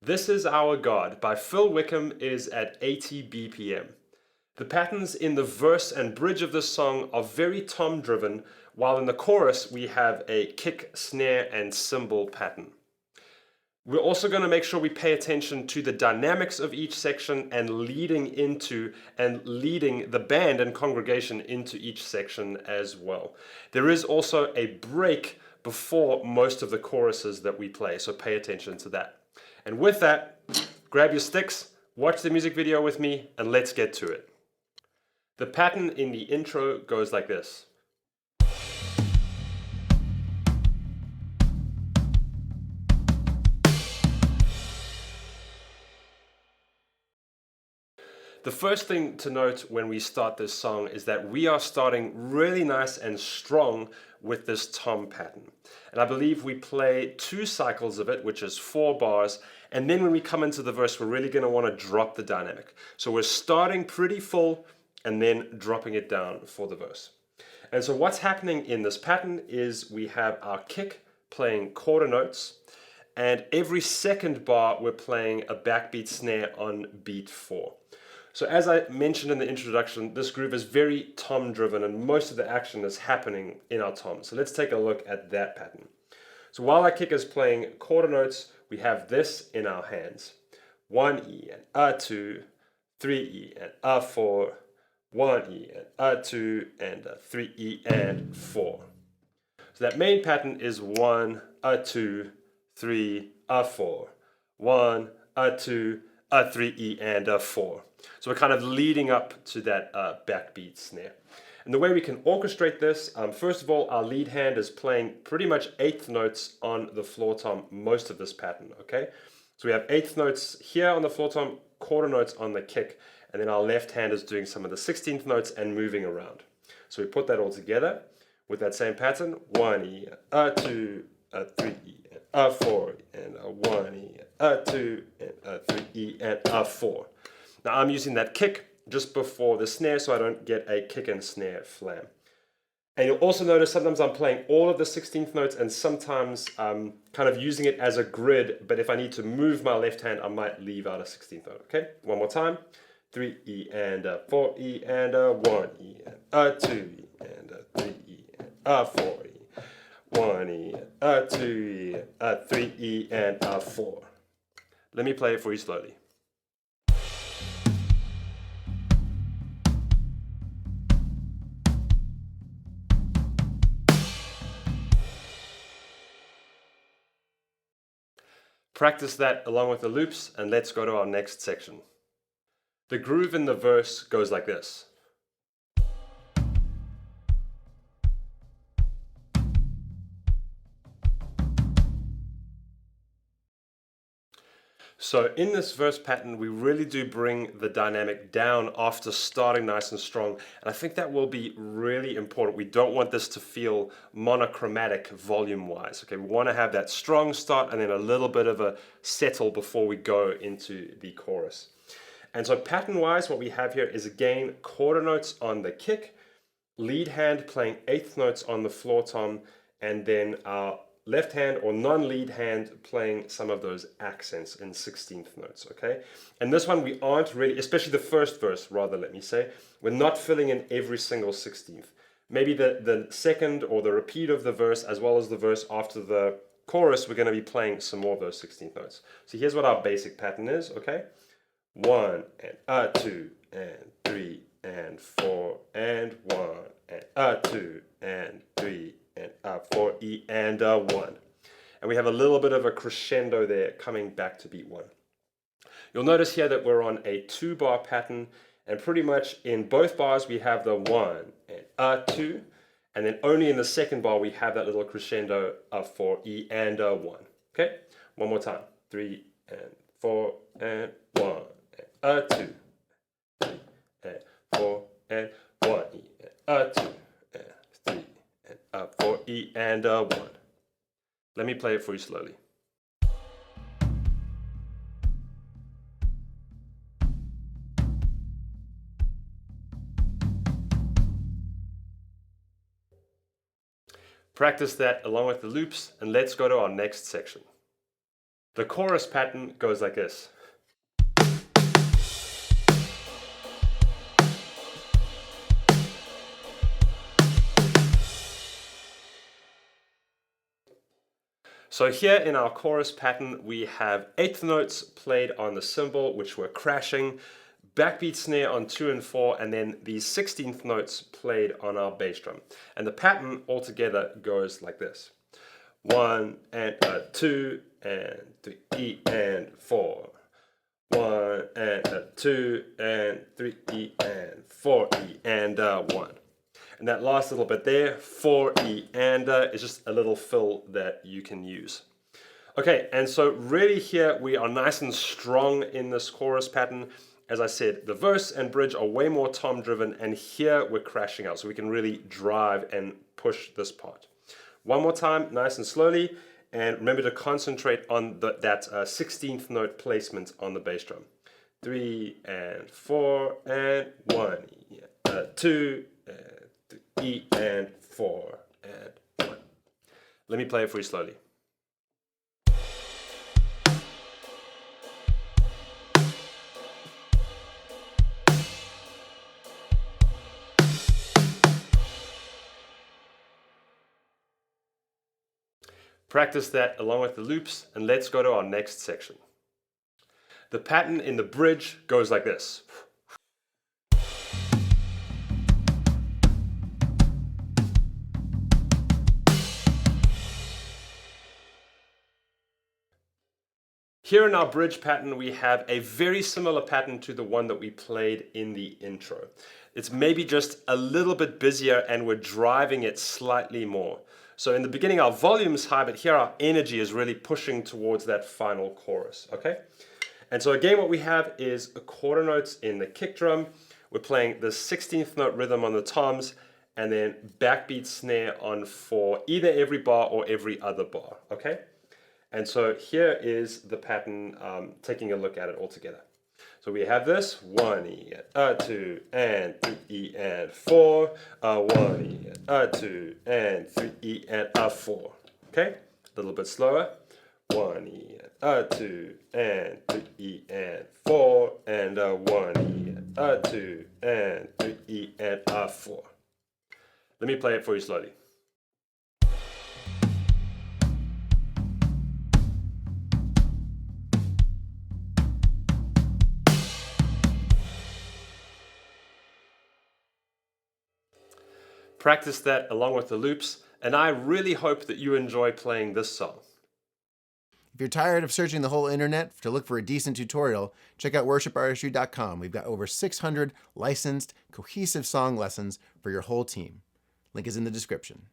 This Is Our God by Phil Wickham is at 80 BPM. The patterns in the verse and bridge of this song are very tom driven, while in the chorus we have a kick, snare, and cymbal pattern. We're also going to make sure we pay attention to the dynamics of each section and leading the band and congregation into each section as well. There is also a break before most of the choruses that we play, so pay attention to that. And with that, grab your sticks, watch the music video with me, and let's get to it. The pattern in the intro goes like this. The first thing to note when we start this song is that we are starting really nice and strong with this tom pattern. And I believe we play 2 cycles of it, which is 4 bars, and then when we come into the verse, we're really going to want to drop the dynamic. So we're starting pretty full and then dropping it down for the verse. And so what's happening in this pattern is we have our kick playing quarter notes, and every second bar we're playing a backbeat snare on beat 4. So as I mentioned in the introduction, this groove is very tom driven and most of the action is happening in our tom. So let's take a look at that pattern. So while our kick is playing quarter notes, we have this in our hands. 1E and A2, 3E and A4, 1E and A2 and a 3E and 4. So that main pattern is 1, A2, 3, A4, 1, A2, A3E and A4. So we're kind of leading up to that backbeat snare. And the way we can orchestrate this, first of all, our lead hand is playing pretty much 8th notes on the floor tom most of this pattern, okay? So we have 8th notes here on the floor tom, quarter notes on the kick, and then our left hand is doing some of the 16th notes and moving around. So we put that all together with that same pattern, 1E, A2, A3E, A4, and a 1E, A2, and A3E, and A4. Now I'm using that kick just before the snare so I don't get a kick and snare flam. And you'll also notice sometimes I'm playing all of the 16th notes and sometimes kind of using it as a grid, but if I need to move my left hand, I might leave out a 16th note, okay? One more time. 3E and a 4E and a 1E and a 2E and a 3E and a 4E, 1E, a 2E, a 3E and a 4. Let me play it for you slowly. Practice that along with the loops and let's go to our next section. The groove in the verse goes like this. So in this verse pattern, we really do bring the dynamic down after starting nice and strong. And I think that will be really important. We don't want this to feel monochromatic volume-wise. Okay, we want to have that strong start and then a little bit of a settle before we go into the chorus. And so pattern-wise, what we have here is again quarter notes on the kick, lead hand playing 8th notes on the floor tom, and then our left hand or non-lead hand playing some of those accents in 16th notes, okay? And this one we aren't really, especially the first verse rather, let me say, we're not filling in every single 16th. Maybe the second or the repeat of the verse as well as the verse after the chorus, we're going to be playing some more of those 16th notes. So here's what our basic pattern is, okay? 1 and A2 and 3 and 4 and 1 and A2 and 3 and A4, E and a 1. And we have a little bit of a crescendo there coming back to beat 1. You'll notice here that we're on a 2-bar pattern, and pretty much in both bars we have the 1 and A2, and then only in the second bar we have that little crescendo of 4, E and a 1. Okay? One more time. 3 and 4 and 1 and A2, 3 and 4 and 1, E and A2. 4, E and a 1. Let me play it for you slowly. Practice that along with the loops and let's go to our next section. The chorus pattern goes like this. So here in our chorus pattern, we have eighth notes played on the cymbal, which we're crashing, backbeat snare on 2 and 4, and then the 16th notes played on our bass drum. And the pattern altogether goes like this. 1 and 2 and 3 and 4. 1 and 2 and 3 and 4 and 1. And that last little bit there, 4 and is just a little fill that you can use. Okay, and so really here we are nice and strong in this chorus pattern. As I said, the verse and bridge are way more tom driven, and here we're crashing out, so we can really drive and push this part. One more time, nice and slowly, and remember to concentrate on that 16th note placement on the bass drum. 3 and 4 and 1, 2 and 3 and 4 and 1. Let me play it for you slowly. Practice that along with the loops, and let's go to our next section. The pattern in the bridge goes like this. Here in our bridge pattern, we have a very similar pattern to the one that we played in the intro. It's maybe just a little bit busier and we're driving it slightly more. So in the beginning, our volume is high, but here our energy is really pushing towards that final chorus, okay? And so again, what we have is a quarter notes in the kick drum. We're playing the 16th note rhythm on the toms, and then backbeat snare on 4, either every bar or every other bar, okay? And so here is the pattern, taking a look at it all together. So we have this 1 E, 2 and 3 and 4, 1 E, 2 and 3 and 4. Okay, a little bit slower. 1 E, 2 and 3 and 4, and 1 E, 2 and 3 and 4. Let me play it for you slowly. Practice that along with the loops, and I really hope that you enjoy playing this song. If you're tired of searching the whole internet to look for a decent tutorial, check out worshipartistry.com. We've got over 600 licensed, cohesive song lessons for your whole team. Link is in the description.